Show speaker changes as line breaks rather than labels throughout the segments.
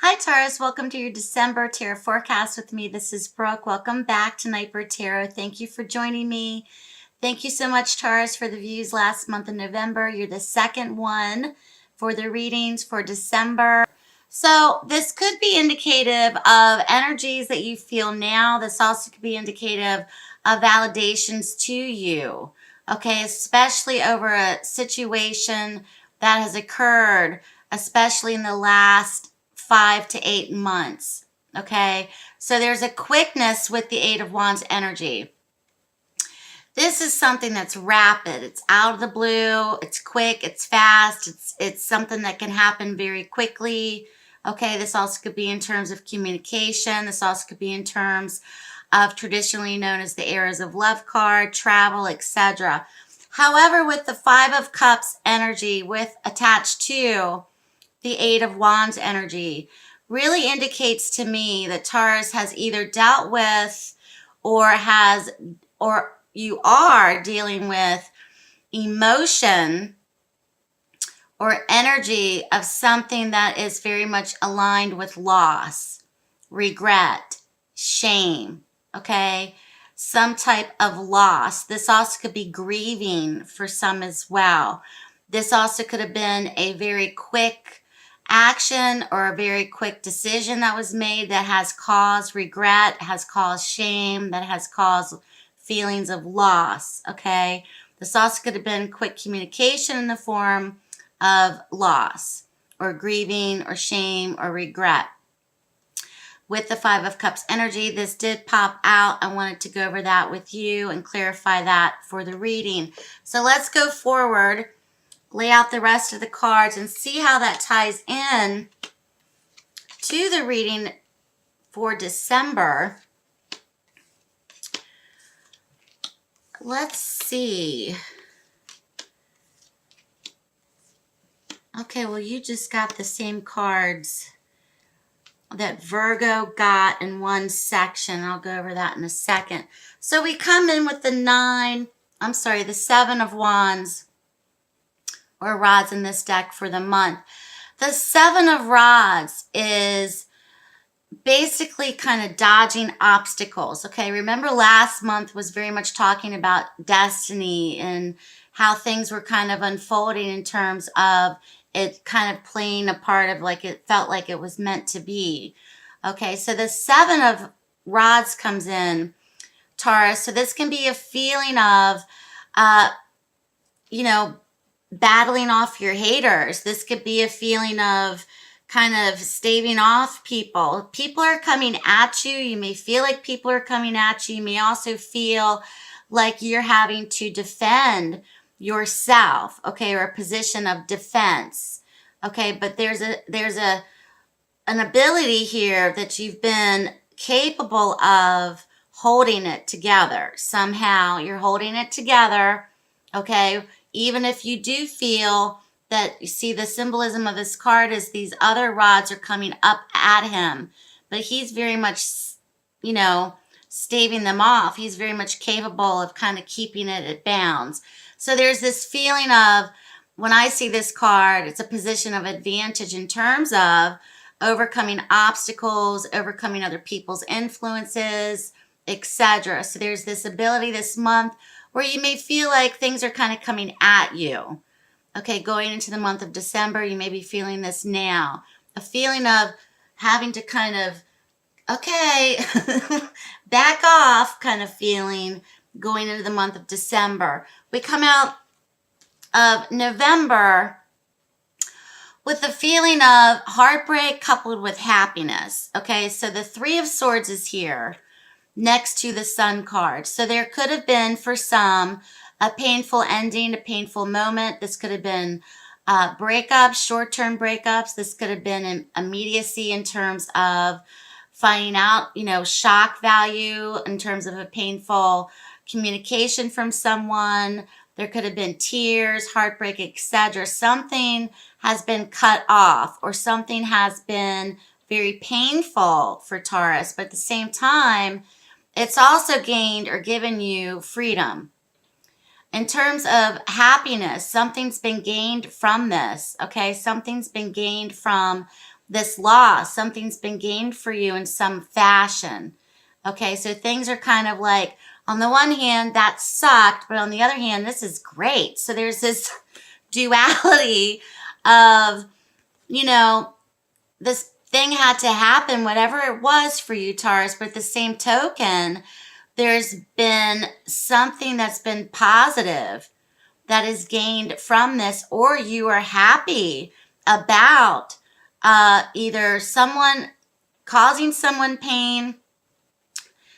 Hi Taurus, welcome to your December Tarot forecast with me. This is Brooke. Welcome back to Nightbird Tarot. Thank you for joining me. Thank you so much, Taurus, for the views last month in November. You're the second one for the readings for December. So this could be indicative of energies that you feel now. This also could be indicative of validations to you, okay, especially over a situation that has occurred, especially in the last 5 to 8 months, okay? So there's a quickness with the Eight of Wands energy. This is something that's rapid. It's out of the blue. It's quick. It's fast. It's something that can happen very quickly. Okay, this also could be in terms of communication. This also could be in terms of traditionally known as the Eras of Love card, travel, etc. However, with the Five of Cups energy with attached to the Eight of Wands energy, really indicates to me that Taurus has either dealt with or you are dealing with emotion or energy of something that is very much aligned with loss, regret, shame, okay? Some type of loss. This also could be grieving for some as well. This also could have been a very quick action or a very quick decision that was made that has caused regret, has caused shame, that has caused feelings of loss, okay? This also could have been quick communication in the form of loss or grieving or shame or regret. With the Five of Cups energy, this did pop out. I wanted to go over that with you and clarify that for the reading. So let's go forward, lay out the rest of the cards and see how that ties in to the reading for December. Let's see. Okay, well, you just got the same cards that Virgo got in one section. I'll go over that in a second. So we come in with the the Seven of Wands or rods in this deck for the month. The Seven of Rods is basically kind of dodging obstacles, okay? Remember last month was very much talking about destiny and how things were kind of unfolding in terms of it kind of playing a part of like it felt like it was meant to be. Okay, so the Seven of Rods comes in, Taurus. So this can be a feeling of, battling off your haters. This could be a feeling of kind of staving off people. People are coming at you. You may feel like people are coming at you. You may also feel like you're having to defend yourself, okay, or a position of defense, okay, but there's an ability here that you've been capable of holding it together. Somehow you're holding it together, okay, even if you do feel that, you see the symbolism of this card is these other rods are coming up at him, but he's very much, staving them off. He's very much capable of kind of keeping it at bounds. So there's this feeling of, when I see this card, it's a position of advantage in terms of overcoming obstacles, overcoming other people's influences, etc. So there's this ability this month where you may feel like things are kind of coming at you. Okay, going into the month of December, you may be feeling this now. A feeling of having to kind of, okay, back off kind of feeling going into the month of December. We come out of November with the feeling of heartbreak coupled with happiness. Okay, so the Three of Swords is here next to the Sun card. So there could have been, for some, a painful ending, a painful moment. This could have been breakups, short-term breakups. This could have been an immediacy in terms of finding out, shock value in terms of a painful communication from someone. There could have been tears, heartbreak, etc. Something has been cut off or something has been very painful for Taurus, but at the same time, it's also gained or given you freedom. In terms of happiness, something's been gained from this, okay? Something's been gained from this loss. Something's been gained for you in some fashion. Okay, so things are kind of like, on the one hand, that sucked, but on the other hand, this is great. So there's this duality of, you know, this thing had to happen, whatever it was for you, Taurus, but at the same token, there's been something that's been positive that is gained from this, or you are happy about either someone causing someone pain,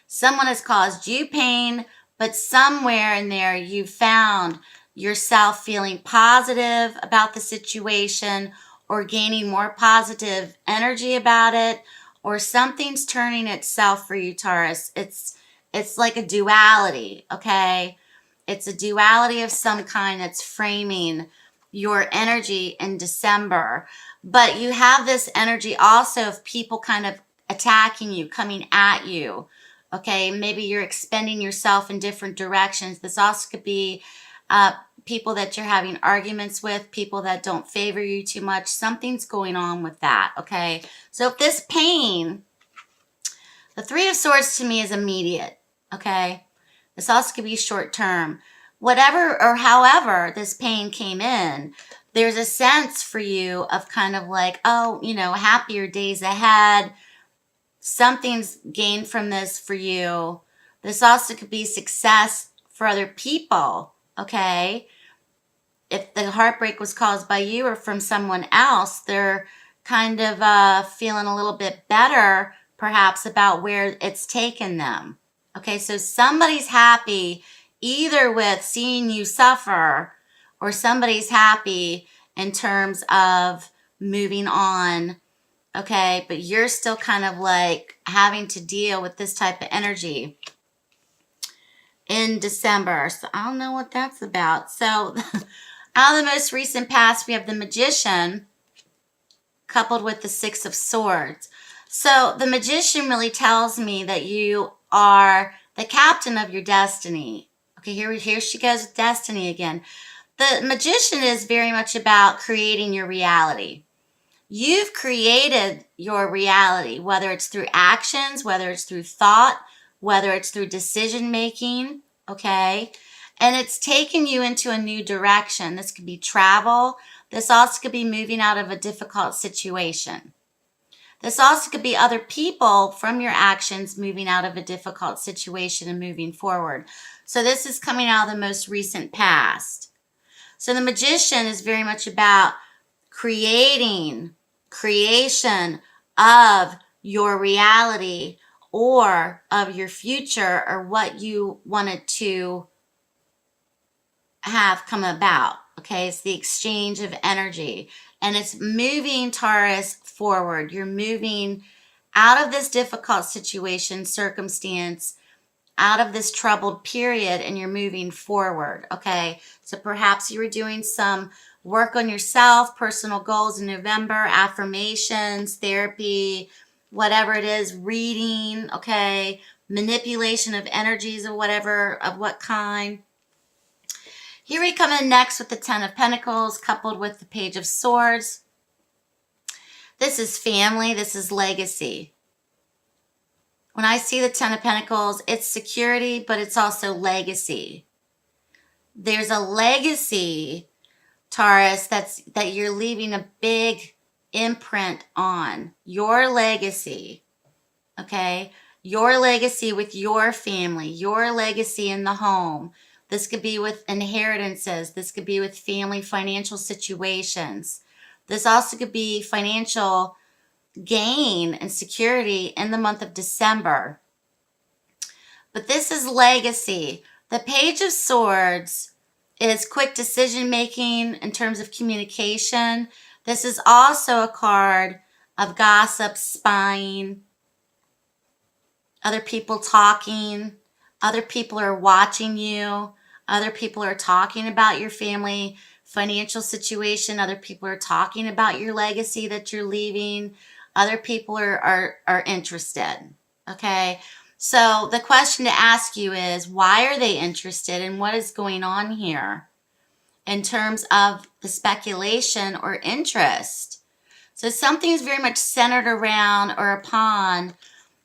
someone has caused you pain, but somewhere in there you found yourself feeling positive about the situation or gaining more positive energy about it, or something's turning itself for you, Taurus. It's like a duality, okay? It's a duality of some kind that's framing your energy in December. But you have this energy also of people kind of attacking you, coming at you. Okay, maybe you're expending yourself in different directions. This also could be people that you're having arguments with, people that don't favor you too much. Something's going on with that, okay? So if this pain, the Three of Swords to me is immediate, okay? This also could be short term. Whatever or however this pain came in, there's a sense for you of kind of like, oh, you know, happier days ahead. Something's gained from this for you. This also could be success for other people, okay? If the heartbreak was caused by you or from someone else, they're kind of feeling a little bit better, perhaps, about where it's taken them. Okay, so somebody's happy either with seeing you suffer, or somebody's happy in terms of moving on. Okay, but you're still kind of like having to deal with this type of energy in December. So I don't know what that's about. So out of the most recent past, we have the Magician coupled with the Six of Swords. So the Magician really tells me that you are the captain of your destiny. Okay, here she goes with destiny again. The Magician is very much about creating your reality. You've created your reality, whether it's through actions, whether it's through thought, whether it's through decision making, okay? And it's taken you into a new direction. This could be travel. This also could be moving out of a difficult situation. This also could be other people from your actions moving out of a difficult situation and moving forward. So this is coming out of the most recent past. So the Magician is very much about creation of your reality or of your future, or what you wanted to have come about. Okay, it's the exchange of energy, and it's moving, Taurus, forward. You're moving out of this difficult situation, circumstance, out of this troubled period, and you're moving forward. Okay, so perhaps you were doing some work on yourself, personal goals in November, affirmations, therapy, whatever it is, reading, okay, manipulation of energies of whatever, of what kind. Here we come in next with the Ten of Pentacles coupled with the Page of Swords. This is family, this is legacy. When I see the Ten of Pentacles, it's security, but it's also legacy. There's a legacy, Taurus, that you're leaving a big imprint on. Your legacy, okay? Your legacy with your family, your legacy in the home. This could be with inheritances. This could be with family financial situations. This also could be financial gain and security in the month of December. But this is legacy. The Page of Swords is quick decision making in terms of communication. This is also a card of gossip, spying, other people talking, other people are watching you, other people are talking about your family financial situation, other people are talking about your legacy that you're leaving, other people are interested, okay? So the question to ask you is, why are they interested and what is going on here in terms of the speculation or interest? So something is very much centered around or upon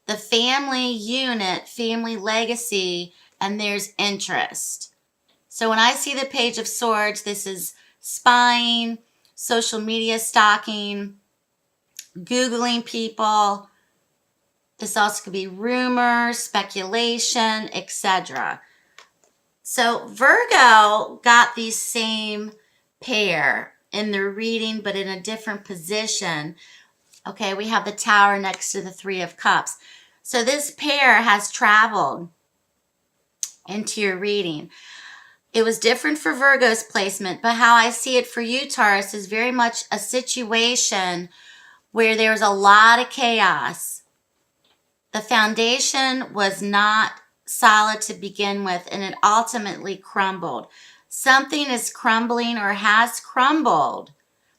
the family unit, family legacy, and there's interest. So when I see the Page of Swords, this is spying, social media stalking, Googling people. This also could be rumors, speculation, etc. So Virgo got these same pair in their reading, but in a different position. Okay, we have the Tower next to the Three of Cups. So this pair has traveled into your reading. It was different for Virgo's placement, but how I see it for you, Taurus, is very much a situation where there's a lot of chaos. The foundation was not solid to begin with, and it ultimately crumbled. Something is crumbling or has crumbled.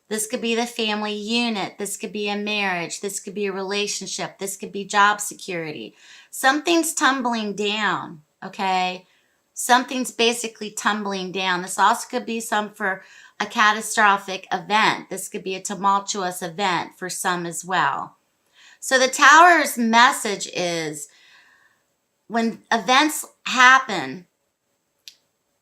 This could be the family unit. This could be a marriage. This could be a relationship. This could be job security. Something's tumbling down, okay? Something's basically tumbling down. This also could be some for a catastrophic event. This could be a tumultuous event for some as well. So the Tower's message is when events happen,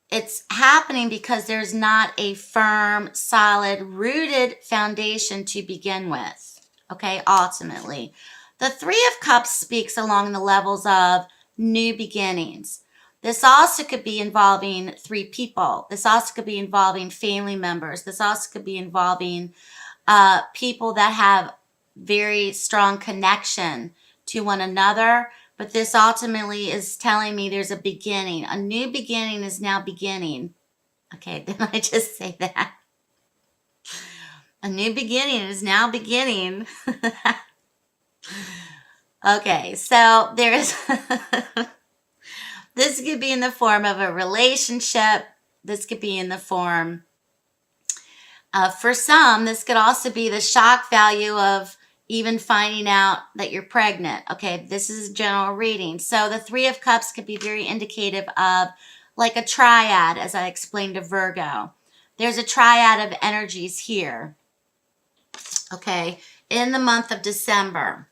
it's happening because there's not a firm, solid, rooted foundation to begin with, okay, ultimately. The Three of Cups speaks along the levels of new beginnings. This also could be involving three people. This also could be involving family members. This also could be involving people that have very strong connection to one another. But this ultimately is telling me there's a beginning. A new beginning is now beginning. Okay, didn't I just say that? A new beginning is now beginning. Okay, so there's... This could be in the form of a relationship. This could be in the form of, for some, this could also be the shock value of even finding out that you're pregnant. Okay, this is a general reading. So the Three of Cups could be very indicative of like a triad, as I explained to Virgo. There's a triad of energies here, okay, in the month of December.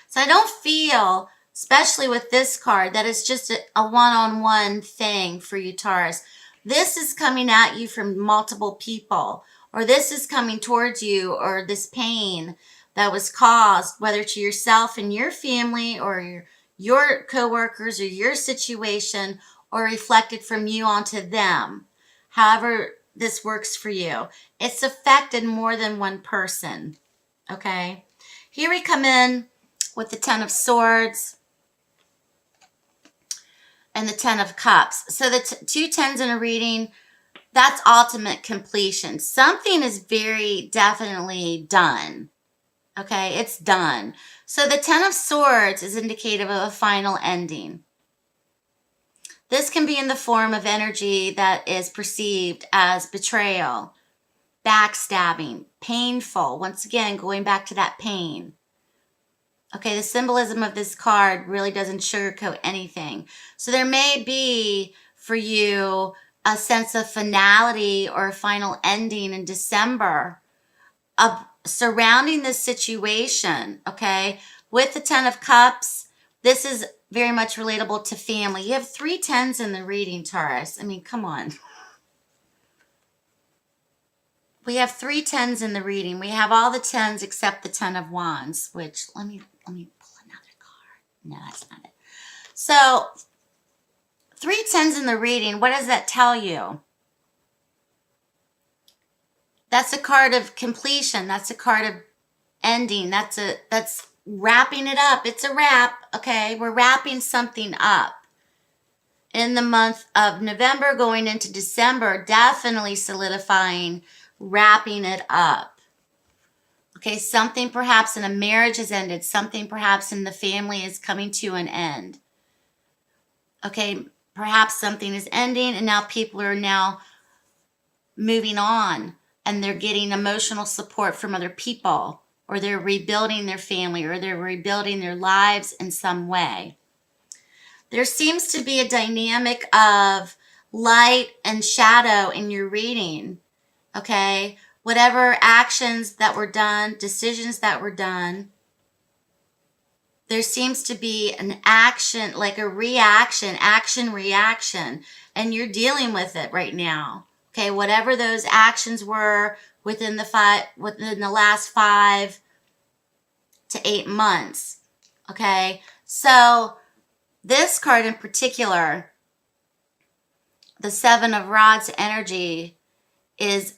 So I don't feel, especially with this card, that it's just a one-on-one thing for you, Taurus. This is coming at you from multiple people, or this is coming towards you, or this pain that was caused, whether to yourself and your family, or your coworkers, or your situation, or reflected from you onto them. However this works for you. It's affected more than one person, okay? Here we come in with the Ten of Swords and the Ten of Cups. So the two tens in a reading, that's ultimate completion. Something is very definitely done. Okay, it's done. So the Ten of Swords is indicative of a final ending. This can be in the form of energy that is perceived as betrayal, backstabbing, painful. Once again, going back to that pain. Okay, the symbolism of this card really doesn't sugarcoat anything. So there may be for you a sense of finality or a final ending in December of surrounding this situation, okay? With the Ten of Cups, this is very much relatable to family. You have 3 tens in the reading, Taurus. I mean, come on. We have 3 tens in the reading. We have all the tens except the Ten of Wands, which let me pull another card. No, that's not it. So 3 tens in the reading, what does that tell you? That's a card of completion. That's a card of ending. That's wrapping it up. It's a wrap, okay? We're wrapping something up. In the month of November going into December, definitely solidifying, wrapping it up. Okay, something perhaps in a marriage has ended. Something perhaps in the family is coming to an end. Okay, perhaps something is ending and now people are now moving on and they're getting emotional support from other people, or they're rebuilding their family, or they're rebuilding their lives in some way. There seems to be a dynamic of light and shadow in your reading, okay? whatever actions that were done, decisions that were done, there seems to be an action, like a reaction, action, reaction, and you're dealing with it right now. Okay, whatever those actions were within the last 5 to 8 months. Okay, so this card in particular, the Seven of Rods energy, is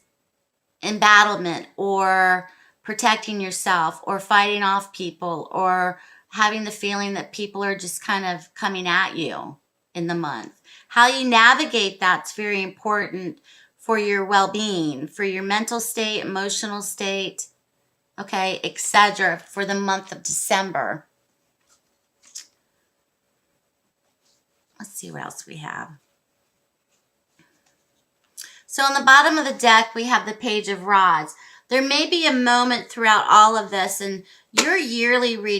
embattlement or protecting yourself or fighting off people or having the feeling that people are just kind of coming at you in the month. How you navigate that's very important for your well-being, for your mental state, emotional state, okay, etc. for the month of December. Let's see what else we have. So on the bottom of the deck, we have the Page of Rods. There may be a moment throughout all of this, and your yearly reading